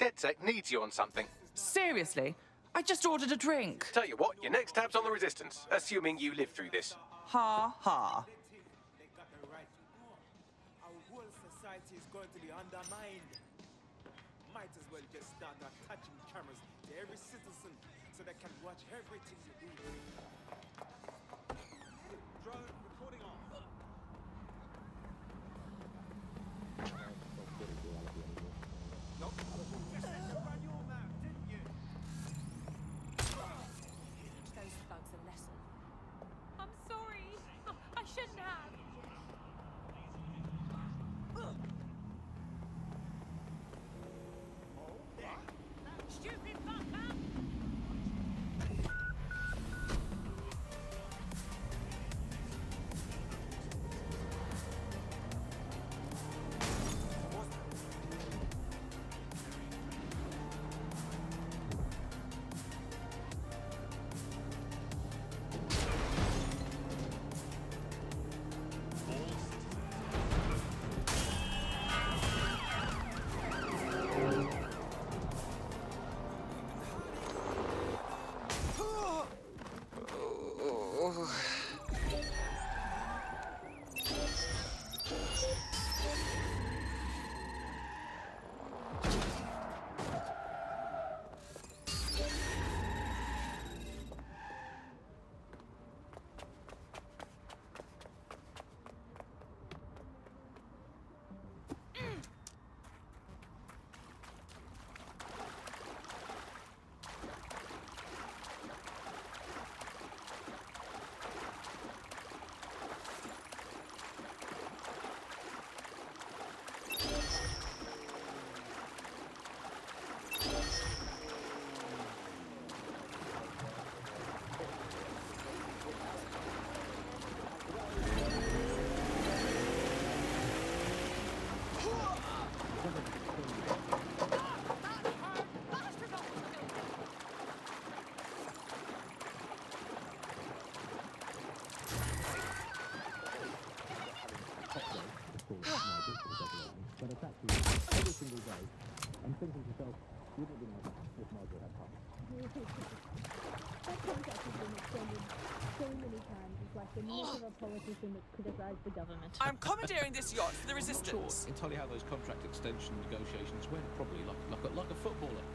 DedSec needs you on something. Seriously? I just ordered a drink. Tell you what, your next tab's on the Resistance, assuming you live through this. Ha ha. Our whole society is going to be undermined. Might as well just start attaching cameras to every citizen so they can watch everything you do. Drone recording on. Nope. Just had to run your mouth, didn't you? Teach those thugs a lesson. I'm sorry. I shouldn't have. Stupid fucker! But it's actually every single day, I'm thinking to myself, wouldn't it be nice if Margaret had come? That contract has been extended so many times. It's like the news of a politician that criticised the government. I'm commandeering this yacht for the Resistance. Entirely how those contract extension negotiations went, probably like a footballer.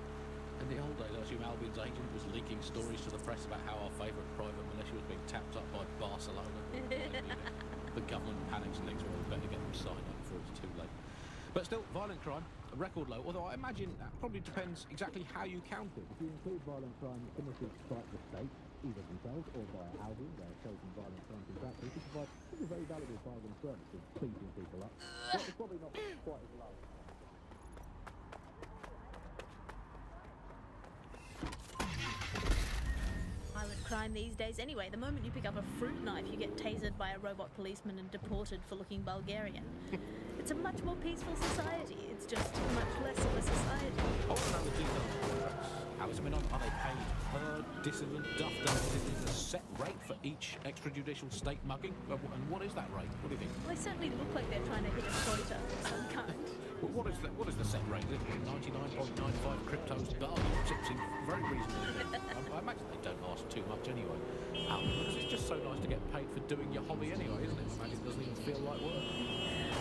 In the old days, I assume Albion's agent was leaking stories to the press about how our favourite private militia was being tapped up by Barcelona. The government panics and thinks, well, we better get them signed up before it's too late. But still, violent crime, a record low, although I imagine that probably depends exactly how you count it. If you include violent crime committed by the state, either themselves or by Albion, their chosen violent crime contractors, who provide a very valuable bargain service of cleaning people up, but it's probably not quite as low. Violent crime these days anyway. The moment you pick up a fruit knife, you get tasered by a robot policeman and deported for looking Bulgarian. It's a much more peaceful society. It's just much less of a society. I want to know the details of the contracts. How is it been on? Are they paid per dissident duff? Is it a set rate for each extrajudicial state mugging? And what is that rate? What do you think? Well, they certainly look like they're trying to hit a quota of some kind. Well, what is the set rate? 99.95 cryptos bargain. It seems very reasonable. I imagine they don't ask too much anyway. Because it's just so nice to get paid for doing your hobby anyway, isn't it? I imagine it doesn't even feel like work.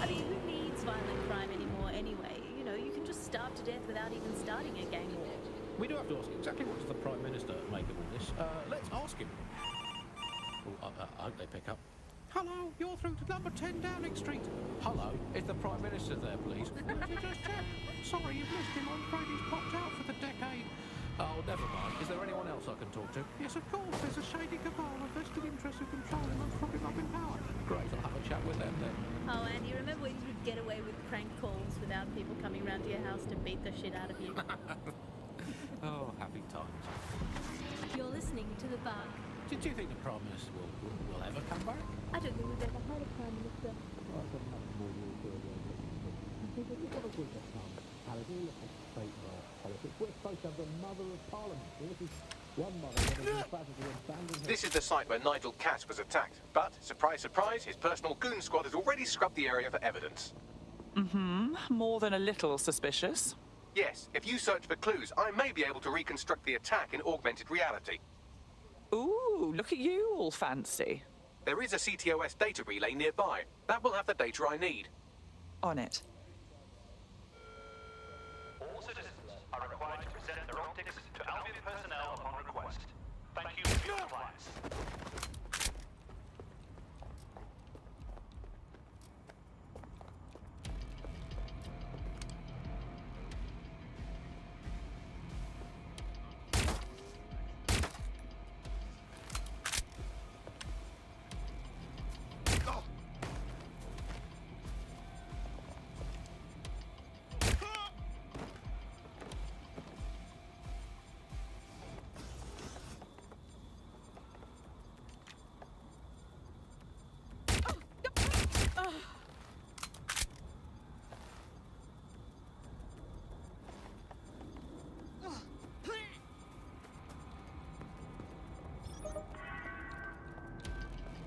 I mean, who needs violent crime anymore anyway? You know, you can just starve to death without even starting a gang war. We do have to ask exactly what does the Prime Minister make of all this. Let's ask him. Oh, I hope they pick up. Hello, you're through to number 10 Downing Street. Hello, is the Prime Minister there, please? Let me just check. Sorry, you've missed him. I'm afraid he's popped out for the decade. Oh, never mind. Is there anyone else I can talk to? Yes, of course. There's a shady cabal with vested interest in controlling and propping up in power. Great, I'll have a chat with them then. Oh, Andy, remember when you could get away with prank calls without people coming round to your house to beat the shit out of you? Oh, happy times. You're listening to The Bug. Do you think the Prime Minister will ever come back? I don't think we've ever had a Prime Minister. Well, that's a much more real because it's one of those that parity of state politics. We're supposed to have the Mother of Parliament. This is one mother that has emphatically abandoned her. This is the site where Nigel Cass was attacked, but, surprise, surprise, his personal goon squad has already scrubbed the area for evidence. More than a little suspicious. Yes, if you search for clues, I may be able to reconstruct the attack in augmented reality. Ooh, look at you, all fancy. There is a CTOS data relay nearby. That will have the data I need. On it. All citizens are required to present their optics to Albion personnel upon request. Thank you for your compliance.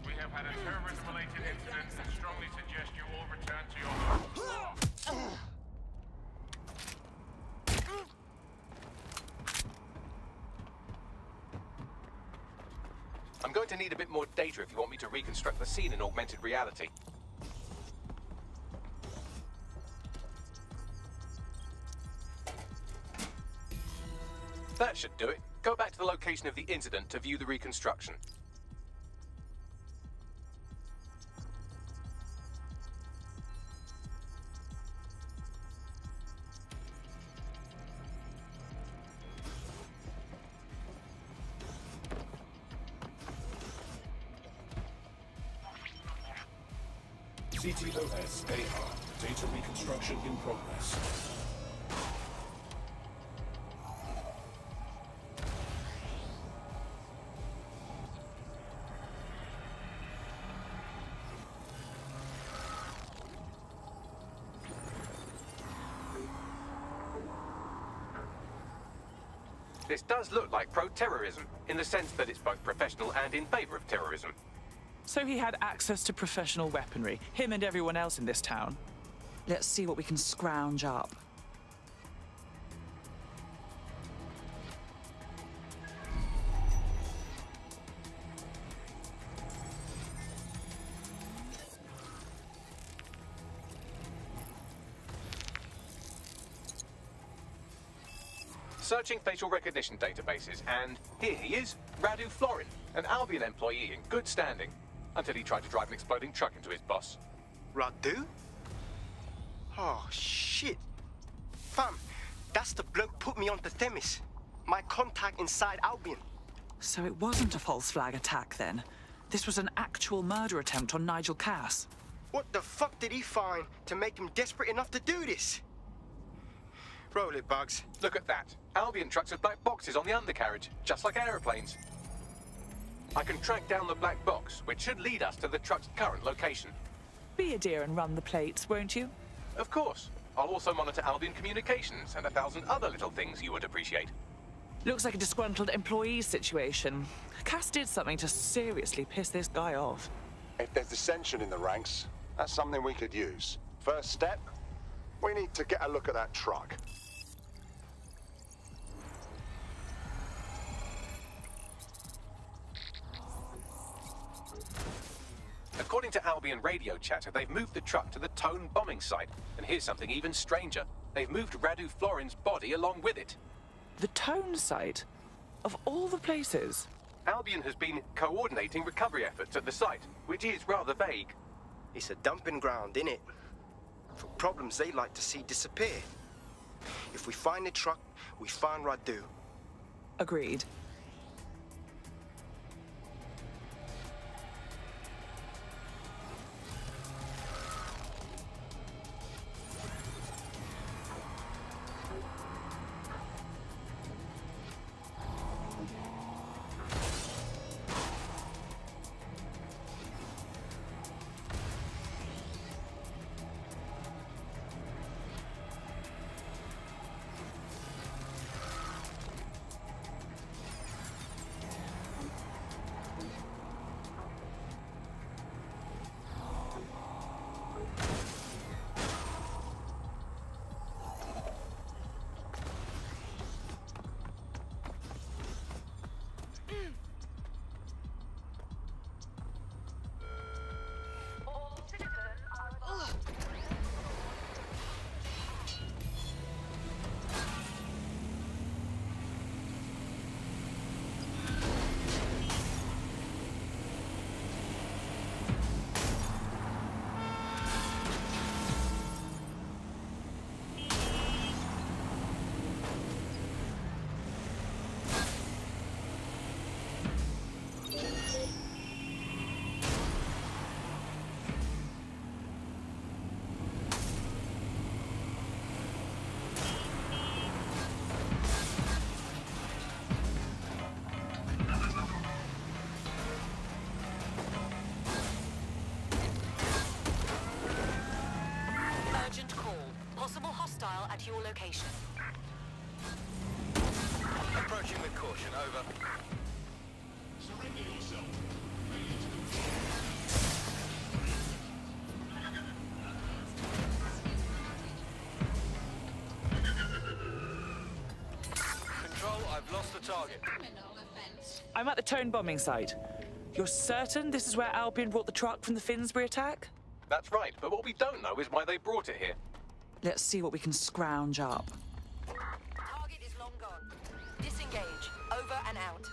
We have had a terrorism-related incident and strongly suggest you all return to your homes. I'm going to need a bit more data if you want me to reconstruct the scene in augmented reality. That should do it. Go back to the location of the incident to view the reconstruction. CTOS AR. Data reconstruction in progress. This does look like pro-terrorism, in the sense that it's both professional and in favor of terrorism. So he had access to professional weaponry, him and everyone else in this town. Let's see what we can scrounge up. Searching facial recognition databases, and here he is, Radu Florin, an Albion employee in good standing, until he tried to drive an exploding truck into his boss. Radu? Oh, shit. Fam, that's the bloke put me onto Themis. My contact inside Albion. So it wasn't a false flag attack then. This was an actual murder attempt on Nigel Cass. What the fuck did he find to make him desperate enough to do this? Roll it, Bugs. Look at that. Albion trucks with black boxes on the undercarriage, just like aeroplanes. I can track down the black box, which should lead us to the truck's current location. Be a dear and run the plates, won't you? Of course. I'll also monitor Albion communications and 1,000 other little things you would appreciate. Looks like a disgruntled employee situation. Cass did something to seriously piss this guy off. If there's dissension in the ranks, that's something we could use. First step, we need to get a look at that truck. According to Albion radio chatter, they've moved the truck to the Tone bombing site. And here's something even stranger. They've moved Radu Florin's body along with it. The Tone site? Of all the places? Albion has been coordinating recovery efforts at the site, which is rather vague. It's a dumping ground, innit? For problems they like to see disappear. If we find the truck, we find Radu. Agreed. Possible hostile at your location. Approaching with caution, over. Surrender yourself. Control, I've lost the target. I'm at the Tone bombing site. You're certain this is where Albion brought the truck from the Finsbury attack? That's right, but what we don't know is why they brought it here. Let's see what we can scrounge up. Target is long gone. Disengage. Over and out.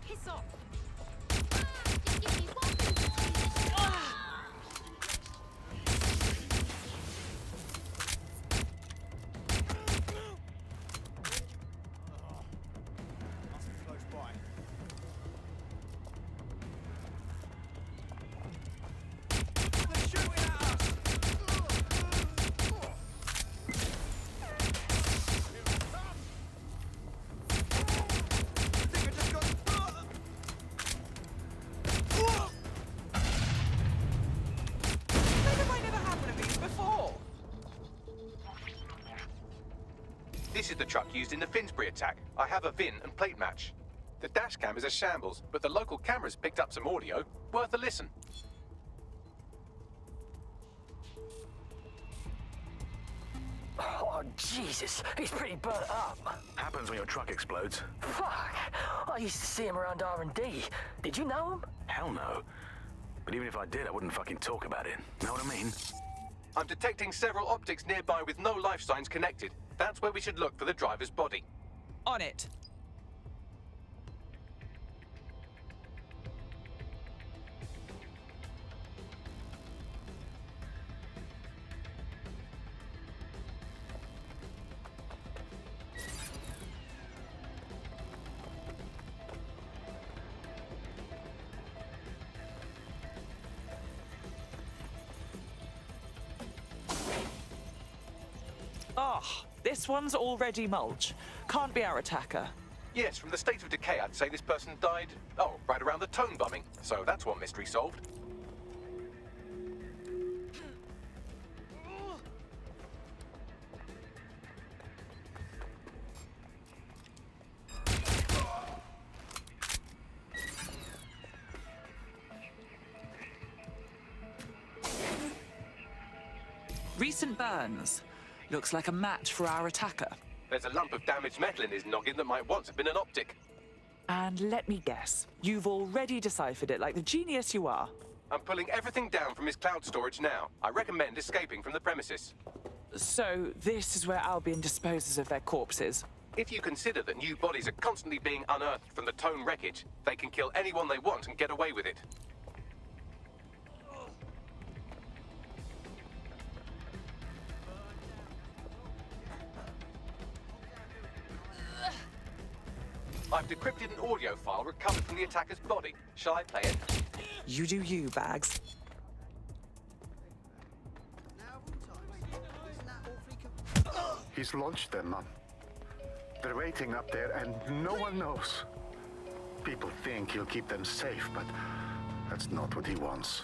Piss off. This is the truck used in the Finsbury attack. I have a VIN and plate match. The dash cam is a shambles, but the local cameras picked up some audio. Worth a listen. Oh, Jesus. He's pretty burnt up. Happens when your truck explodes. Fuck. I used to see him around R&D. Did you know him? Hell no. But even if I did, I wouldn't fucking talk about it. Know what I mean? I'm detecting several optics nearby with no life signs connected. That's where we should look for the driver's body. On it. Ah, this one's already mulch. Can't be our attacker. Yes, from the state of decay, I'd say this person died, right around the Tone bombing. So that's one mystery solved. Recent burns. Looks like a match for our attacker. There's a lump of damaged metal in his noggin that might once have been an optic. And let me guess, you've already deciphered it like the genius you are. I'm pulling everything down from his cloud storage now. I recommend escaping from the premises. So, this is where Albion disposes of their corpses. If you consider that new bodies are constantly being unearthed from the Tone wreckage, they can kill anyone they want and get away with it. I've decrypted an audio file recovered from the attacker's body. Shall I play it? You do you, Bags. He's launched them, Mom. They're waiting up there and no one knows. People think he'll keep them safe, but that's not what he wants.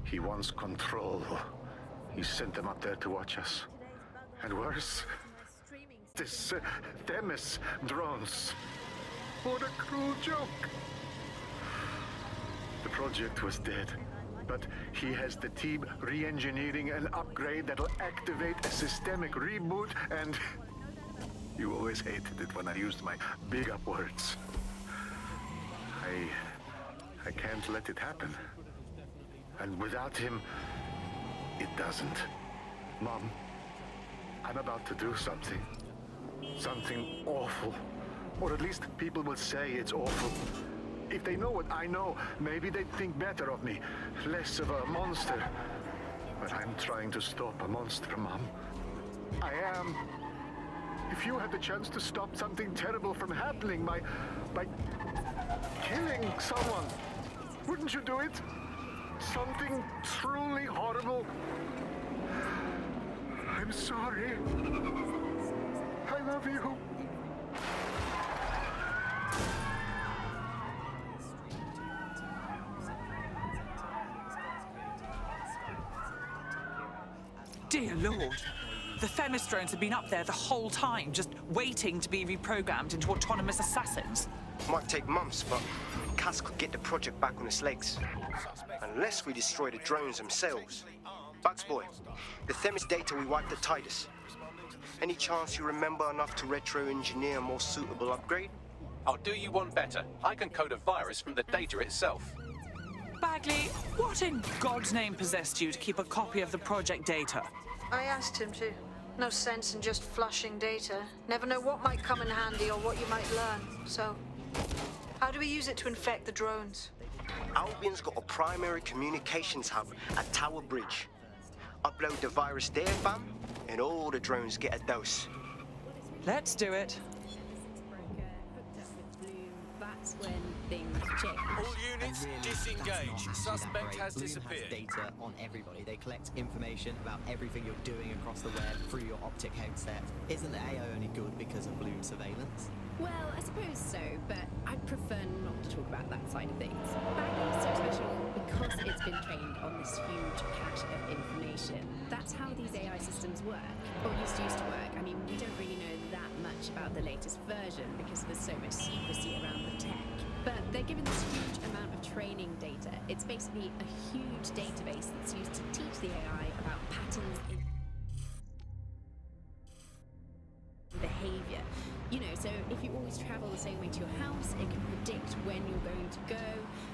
He wants control. He sent them up there to watch us. And worse, this Themis drones. What a cruel joke. The project was dead, but he has the team re-engineering an upgrade that'll activate a systemic reboot, and you always hated it when I used my big up words. I can't let it happen. And without him, it doesn't. Mom, I'm about to do something. Something awful. Or at least people will say it's awful. If they know what I know, maybe they'd think better of me. Less of a monster. But I'm trying to stop a monster, Mom. I am. If you had the chance to stop something terrible from happening by killing someone, wouldn't you do it? Something truly horrible. I'm sorry. I love you. Dear Lord. The Themis drones have been up there the whole time, just waiting to be reprogrammed into autonomous assassins. Might take months, but Cass could get the project back on its legs. Unless we destroy the drones themselves. Bugs boy, the Themis data we wiped at Titus. Any chance you remember enough to retro-engineer a more suitable upgrade? I'll do you one better. I can code a virus from the data itself. Bagley, what in God's name possessed you to keep a copy of the project data? I asked him to. No sense in just flushing data. Never know what might come in handy or what you might learn. So, how do we use it to infect the drones? Albion's got a primary communications hub at Tower Bridge. Upload the virus there, fam, and all the drones get a dose. Let's do it. That's when things change. All units, disengage. Suspect has Bloom disappeared. has data on everybody. They collect information about everything you're doing across the web through your optic headset. Isn't the AI only good because of Bloom surveillance? Well, I suppose so, but I'd prefer not to talk about that side of things. Bagley is so special because it's been trained on this huge cache of information. That's how these AI systems work, or used to work. I mean, we don't really know that much about the latest version because there's so much secrecy around the tech. But they're given this huge amount of training data. It's basically a huge database that's used to teach the AI about patterns in behavior. You know, so if you always travel the same way to your house, it can predict when you're going to go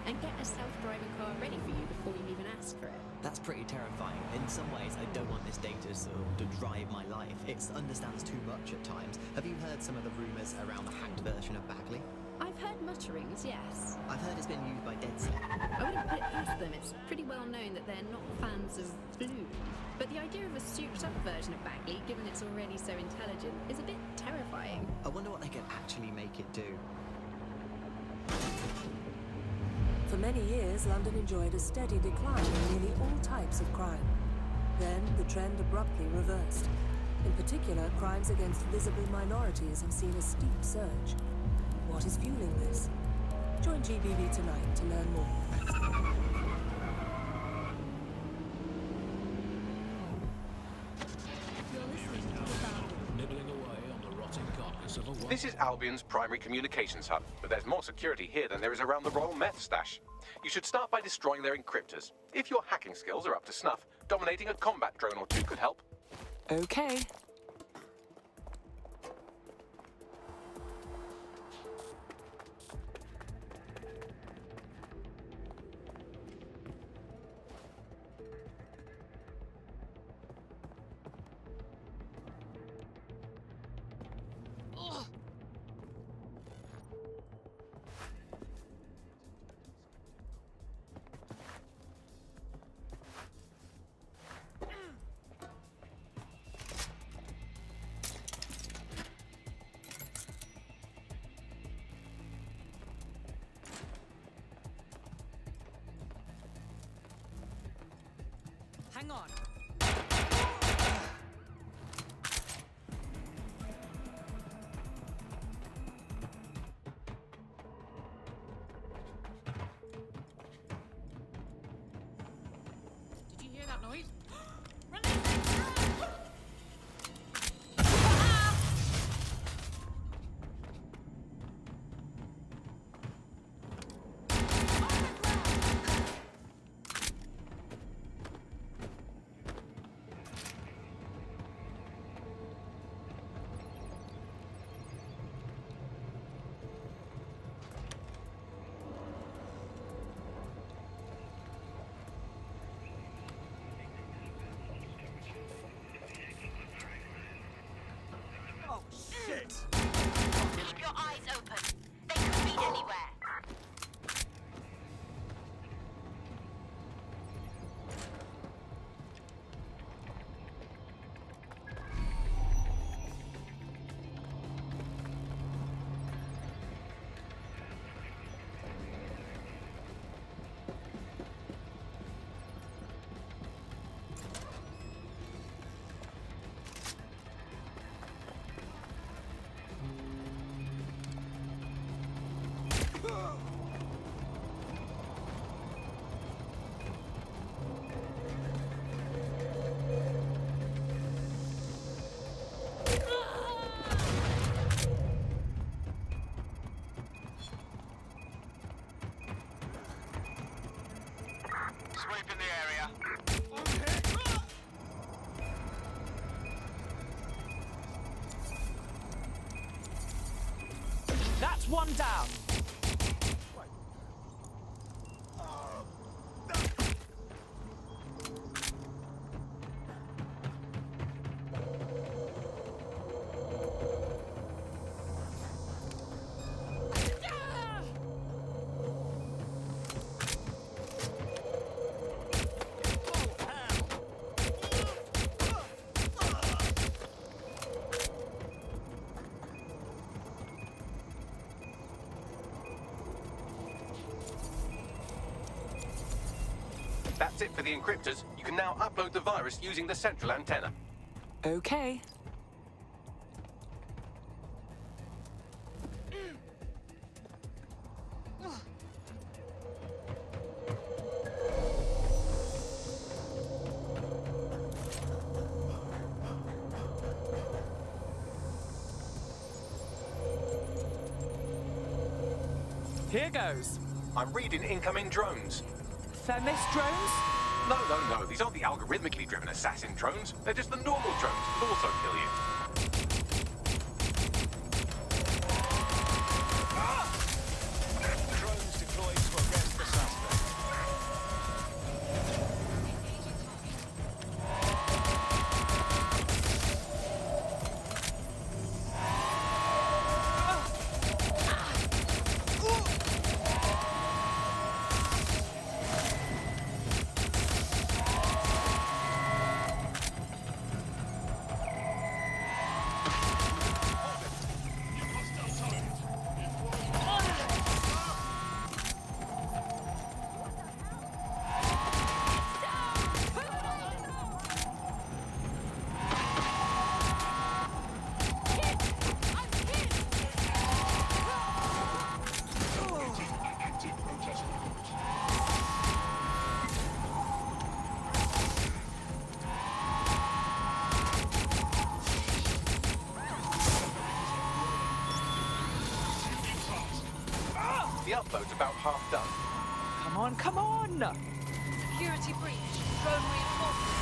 and get a self-driving car ready for you before you even ask for it. That's pretty terrifying. In some ways, I don't want this data to drive my life. It understands too much at times. Have you heard some of the rumours around the hacked version of Bagley? I've heard mutterings, yes. I've heard it's been used by DedSec. I wouldn't put it past them. It's pretty well known that they're not fans of Bloom. But the idea of a souped-up version of Bagley, given it's already so intelligent, is a bit terrifying. I wonder what they could actually make it do. For many years, London enjoyed a steady decline in nearly all types of crime. Then, the trend abruptly reversed. In particular, crimes against visible minorities have seen a steep surge. What is fueling this? Join GBB tonight to learn more. Nibbling away on the rotting carcass of a This is Albion's primary communications hub, but there's more security here than there is around the Royal Meth stash. You should start by destroying their encryptors. If your hacking skills are up to snuff, dominating a combat drone or two could help. Okay. Hang on. Did you hear that noise? Keep your eyes open. They could be anywhere. Sweep in the area. That's one down. That's it for the encryptors. You can now upload the virus using the central antenna. Okay. Here goes. I'm reading incoming drones. Themis drones? No. These aren't the algorithmically driven assassin drones. They're just the normal drones that also kill you. Drones deployed to arrest the suspect. The upload's about half done. Come on! Security breach. Drone reinforcements.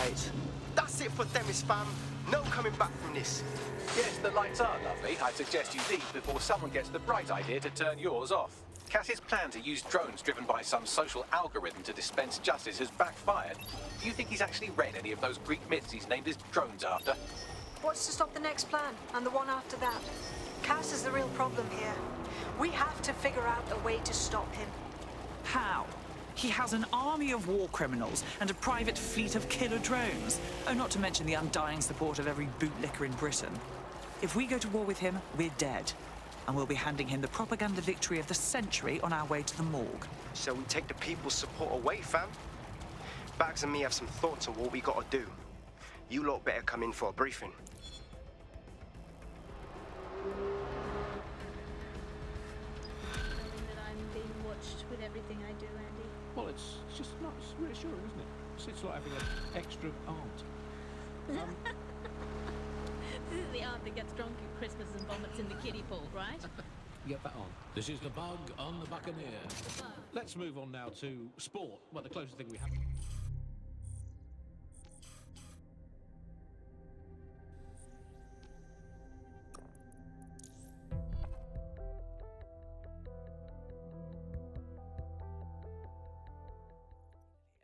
right. That's it for Themis, fam. No coming back from this. Yes, the lights are lovely. I suggest you leave before someone gets the bright idea to turn yours off. Cass's plan to use drones driven by some social algorithm to dispense justice has backfired. Do you think he's actually read any of those Greek myths he's named his drones after? What's to stop the next plan and the one after that? Cass is the real problem here. We have to figure out a way to stop him. How? He has an army of war criminals and a private fleet of killer drones. Oh, not to mention the undying support of every bootlicker in Britain. If we go to war with him, we're dead. And we'll be handing him the propaganda victory of the century on our way to the morgue. So we take the people's support away, fam? Bags and me have some thoughts on what we gotta do. You lot better come in for a briefing. Knowing that I'm being watched with everything I do, Andy. Well, it's just nice, reassuring, isn't it? It's like having an extra aunt. This is the aunt that gets drunk at Christmas and vomits in the kiddie pool, right? Get that on. This is the bug on the Buccaneer. Let's move on now to sport. Well, the closest thing we have.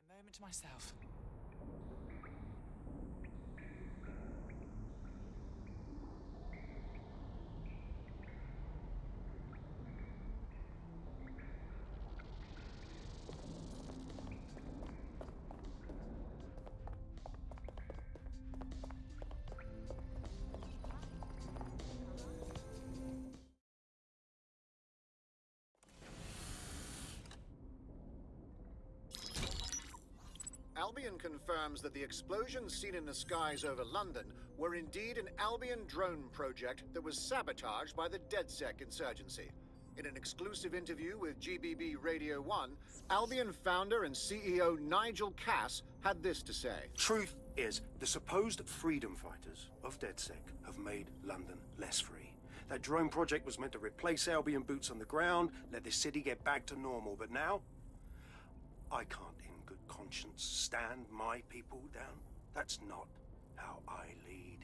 A moment to myself. Albion confirms that the explosions seen in the skies over London were indeed an Albion drone project that was sabotaged by the DedSec insurgency. In an exclusive interview with GBB Radio 1, Albion founder and CEO Nigel Cass had this to say. Truth is, the supposed freedom fighters of DedSec have made London less free. That drone project was meant to replace Albion boots on the ground, let the city get back to normal, but now I can't in good conscience stand my people down. That's not how I lead.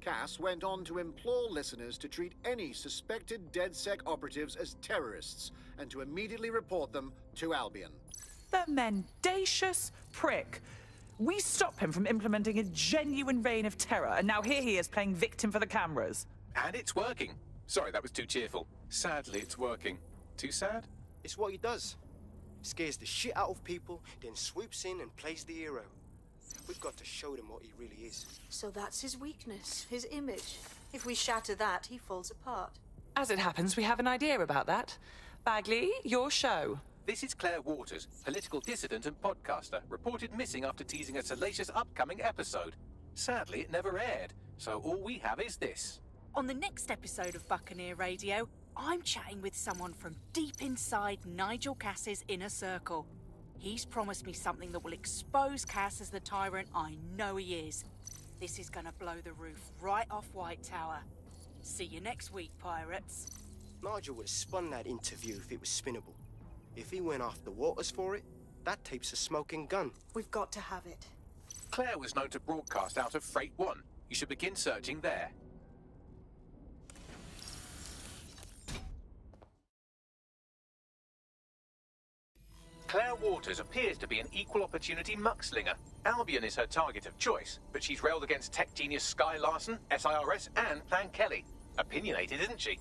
Cass went on to implore listeners to treat any suspected DedSec operatives as terrorists and to immediately report them to Albion. The mendacious prick. We stop him from implementing a genuine reign of terror, and now here he is playing victim for the cameras. And it's working. Sorry, that was too cheerful. Sadly, it's working. Too sad? It's what he does. Scares the shit out of people, then swoops in and plays the hero. We've got to show them what he really is. So that's his weakness, his image. If we shatter that, he falls apart. As it happens, we have an idea about that. Bagley, your show. This is Claire Waters, political dissident and podcaster, reported missing after teasing a salacious upcoming episode. Sadly, it never aired, so all we have is this. On the next episode of Buccaneer Radio, I'm chatting with someone from deep inside Nigel Cass's inner circle. He's promised me something that will expose Cass as the tyrant I know he is. This is gonna blow the roof right off White Tower. See you next week, pirates. Nigel would have spun that interview if it was spinnable. If he went after Waters for it, that tape's a smoking gun. We've got to have it. Claire was known to broadcast out of Freight 1. You should begin searching there. Claire Waters appears to be an equal opportunity muckslinger. Albion is her target of choice, but she's railed against tech genius Sky Larson, SIRS, and Plan Kelly. Opinionated, isn't she?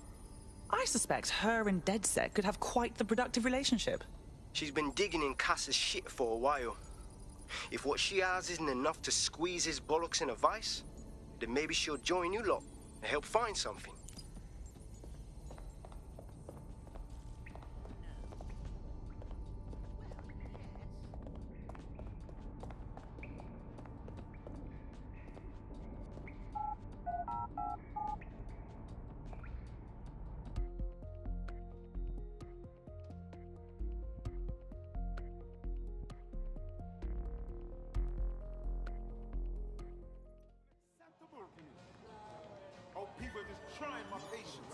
I suspect her and DedSec could have quite the productive relationship. She's been digging in Cass's shit for a while. If what she has isn't enough to squeeze his bollocks in a vice, then maybe she'll join you lot and help find something. Oh, people just trying my patience.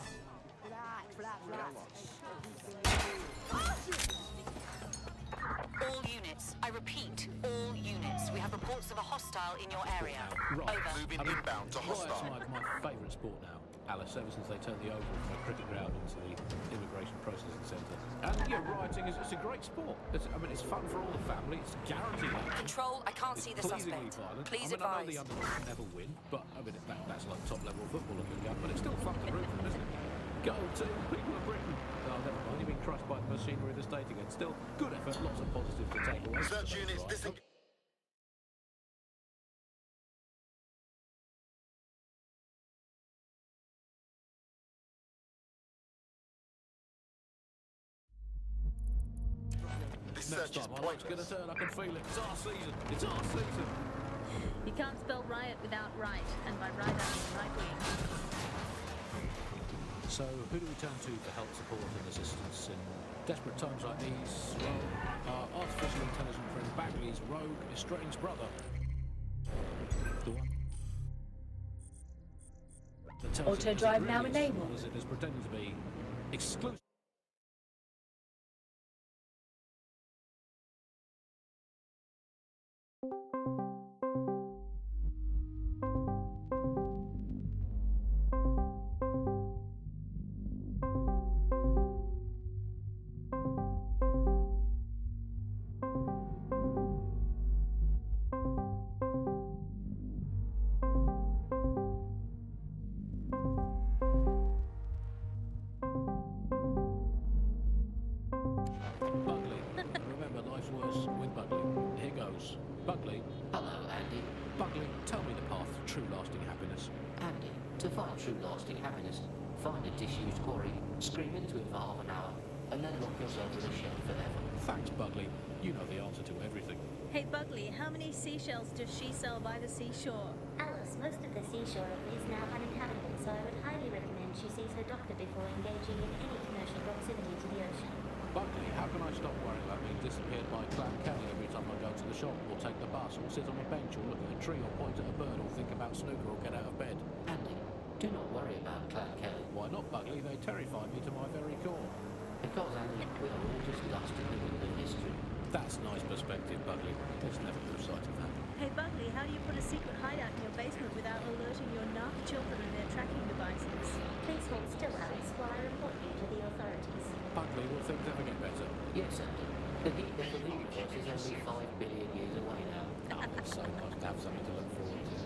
All units. I repeat, all units. We have reports of a hostile in your area. Right. Over. Moving inbound to hostile. Riots my favourite sport now, Alice, ever since they turned the Oval from a cricket ground into the immigration processing centre. And yeah, rioting is a great sport. It's fun for all the family. It's guaranteed. Control, I can't see the pleasingly suspect. violent. Please I know advise. the underdogs never win, but that's like top level football looking gun, but it's still fun to root for them, isn't it? Go team, people of Britain. Oh, never mind, you've been crushed by the machinery of the state again. Still, good effort, lots of positives to take away. Search units disengage. This Next search is time, my luck's going to turn. I can feel it. It's our season. It's our season. You can't spell riot without right, and by right I mean right wing. So, who do we turn to for help, support and assistance in desperate times like these? Well, our artificial intelligent friend Bagley's rogue, estranged brother. The one that tells Auto it drive as it now really is, enabled. as it is pretending to be exclusive. Bugley. Remember, life's worse with Bugley. Here goes. Bugley. Hello, Andy. Bugley, tell me the path to true lasting happiness. Andy, to find true lasting happiness, find a disused quarry, scream into it for half an hour, and then lock yourself in a shed forever. Thanks, Bugley. You know the answer to everything. Hey Bugley, how many seashells does she sell by the seashore? Alice, most of the seashore is now uninhabitable, so I would highly recommend she sees her doctor before engaging in any commercial proximity to the ocean. Bugley, how can I stop worrying about being disappeared by Clan Kelly every time I go to the shop, or take the bus, or sit on a bench, or look at a tree, or point at a bird, or think about snooker, or get out of bed? Andy, do not worry about Clan Kelly. Why not, Bugley? They terrify me to my very core. Because, Andy, we are all just dust in the wind of history. That's nice perspective, Bugley. Let's never lose sight of that. Hey Bugley, how do you put a secret hideout in your basement without alerting your narc children and their tracking devices? Please hold still, Alice, while I report you to the authorities. Bugley, will things ever get better? Yes, Andy. The heat of the universe is only 5 billion years away now. Oh, it's so nice to have something to look forward to.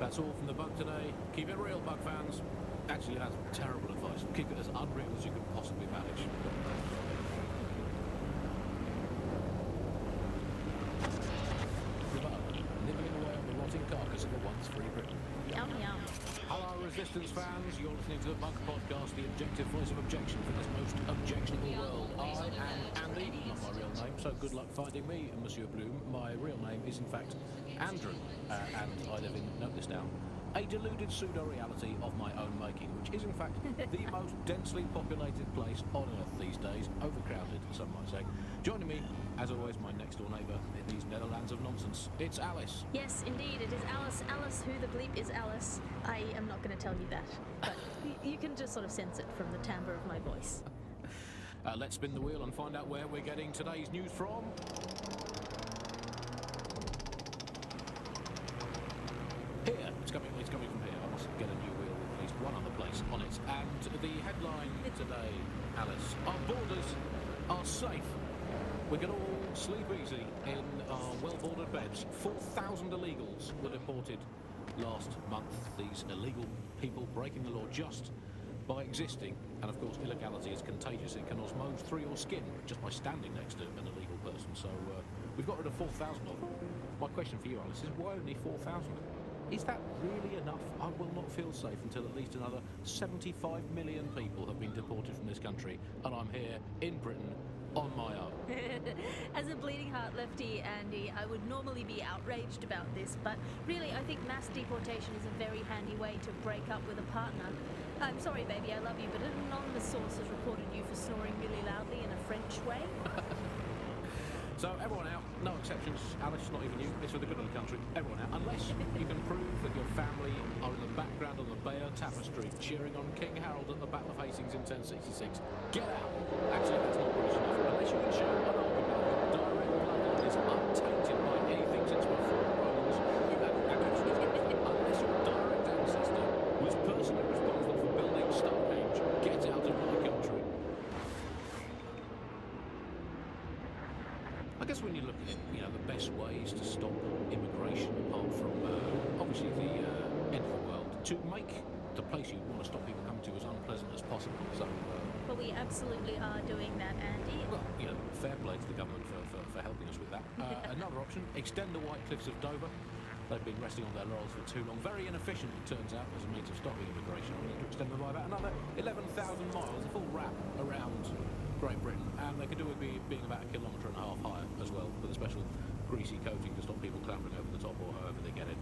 That's all from the Bug today. Keep it real, Bug fans. Actually, that's terrible advice. Keep it as unreal as you can possibly manage. The Bug, nibbling away on the rotting carcass of a once-free Britain. Yum yum. Hello, Resistance fans. You're listening to the Bug Podcast, the objective voice of objection for this most objectionable world. I am Andy, not my real name, so good luck finding me, Monsieur Bloom. My real name is, in fact, Andrew, and I live in, note this down, a deluded pseudo-reality of my own making, which is, in fact, the most densely populated place on Earth these days, overcrowded, some might say. Joining me, as always, my next-door neighbour in these Netherlands of nonsense, it's Alice. Yes, indeed, it is Alice. Alice, who the bleep is Alice? I am not going to tell you that, but you can just sort of sense it from the timbre of my voice. Let's spin the wheel and find out where we're getting today's news from. Here, it's coming from here. I must get a new wheel with at least one other place on it. And the headline today, Alice, our borders are safe. We can all sleep easy in our well-bordered beds. 4,000 illegals were deported last month. These illegal people breaking the law just by existing. And of course, illegality is contagious. It can osmose through your skin just by standing next to an illegal person. So we've got rid of 4,000 of them. My question for you, Alice, is why only 4,000? Is that really enough? I will not feel safe until at least another 75 million people have been deported from this country, and I'm here in Britain on my own. As a bleeding heart lefty, Andy, I would normally be outraged about this, but really I think mass deportation is a very handy way to break up with a partner. I'm sorry, baby, I love you, but an anonymous source has reported you for snoring really loudly in a French way. So everyone out, no exceptions. Alice, not even you. It's for the good of the country. Everyone out, unless you can prove that your family are in the background on the Bayeux Tapestry cheering on King Harold at the Battle of Hastings in 1066. Get out. Actually, that's not British enough. Unless you can show an argument to make the place you want to stop people coming to as unpleasant as possible. So, Well, we absolutely are doing that, Andy. well, you know, fair play to the government for helping us with that. Another option, extend the White Cliffs of Dover. They've been resting on their laurels for too long. Very inefficient, it turns out, as a means of stopping immigration. We need to extend them by about another 11,000 miles, a full wrap around Great Britain. And they could do with being about 1.5 kilometres higher as well, with a special greasy coating to stop people clambering over the top or however they get in.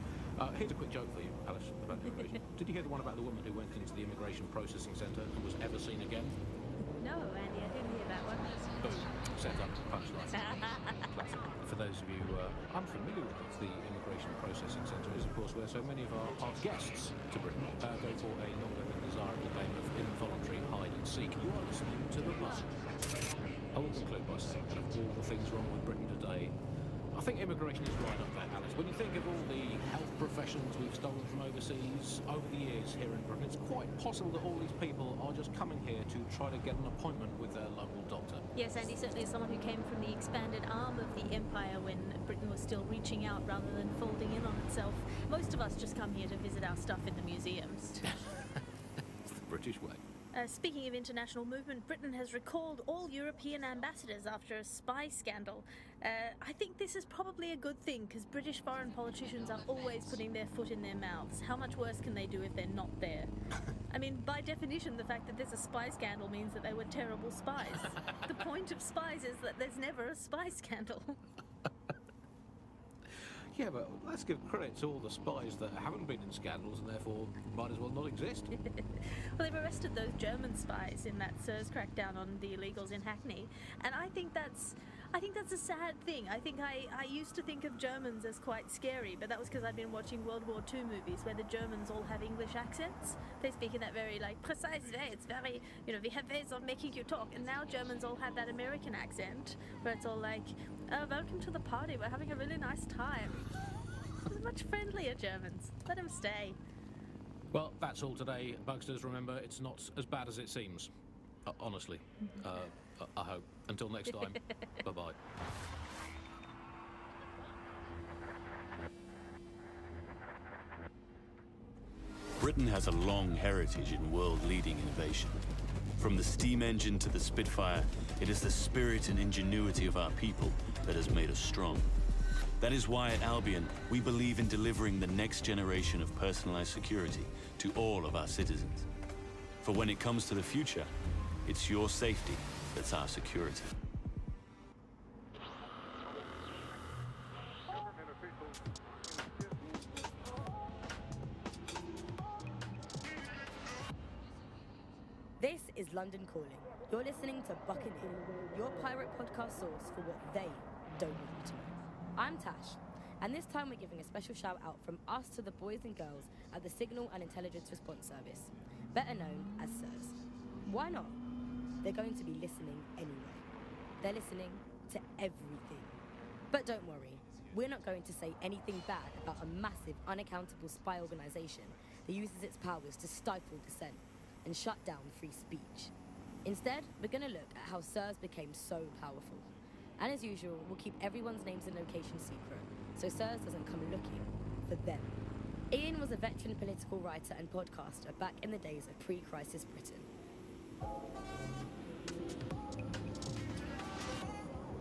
Here's a quick joke for you, Alice, about immigration. Did you hear the one about the woman who went into the immigration processing centre and was ever seen again? No, Andy, I didn't hear that one. Boom. Set up punchline. Classic. For those of you unfamiliar with it, the immigration processing centre is, of course, where so many of our guests to Britain go for a longer than desirable game of involuntary hide and seek. You are listening to The Buzz. I will conclude by saying that of all the things wrong with Britain today, I think immigration is right up there, Alice. When you think of all the health professions we've stolen from overseas over the years here in Britain, it's quite possible that all these people are just coming here to try to get an appointment with their local doctor. Yes, Andy, certainly as someone who came from the expanded arm of the empire when Britain was still reaching out rather than folding in on itself. Most of us just come here to visit our stuff in the museums. It's the British way. Speaking of international movement, Britain has recalled all European ambassadors after a spy scandal. I think this is probably a good thing, because British foreign politicians are always putting their foot in their mouths. How much worse can they do if they're not there? I mean, by definition, the fact that there's a spy scandal means that they were terrible spies. The point of spies is that there's never a spy scandal. Yeah, but let's give credit to all the spies that haven't been in scandals and therefore might as well not exist. Well, they've arrested those German spies in that SIRS crackdown on the illegals in Hackney, and I think that's a sad thing. I think I used to think of Germans as quite scary, but that was because I'd been watching World War II movies where the Germans all have English accents. They speak in that very, like, precise way. It's very, you know, we have ways of making you talk. And now Germans all have that American accent where it's all like, welcome to the party. We're having a really nice time. They're much friendlier Germans. Let them stay. Well, that's all today, Bugsters. Remember, it's not as bad as it seems. Honestly. I hope. Until next time, bye-bye. Britain has a long heritage in world-leading innovation. From the steam engine to the Spitfire, it is the spirit and ingenuity of our people that has made us strong. That is why at Albion, we believe in delivering the next generation of personalized security to all of our citizens. For when it comes to the future, it's your safety that's our security. This is London Calling. You're listening to Buccaneer, your pirate podcast source for what they don't want you to know. I'm Tash, and this time we're giving a special shout out from us to the boys and girls at the Signal and Intelligence Response Service, better known as SIRS. Why not? They're going to be listening anyway. They're listening to everything. But don't worry, we're not going to say anything bad about a massive, unaccountable spy organisation that uses its powers to stifle dissent and shut down free speech. Instead, we're going to look at how SIRS became so powerful. And as usual, we'll keep everyone's names and locations secret, so SIRS doesn't come looking for them. Ian was a veteran political writer and podcaster back in the days of pre-crisis Britain.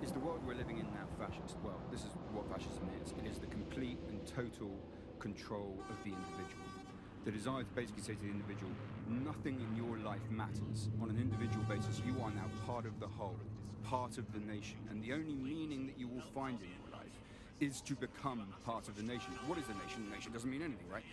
Is the world we're living in now fascist? Well, this is what fascism is. It is the complete and total control of the individual. The desire to basically say to the individual, nothing in your life matters. On an individual basis, you are now part of the whole, part of the nation. And the only meaning that you will find in your life is to become part of the nation. What is the nation? The nation doesn't mean anything, right?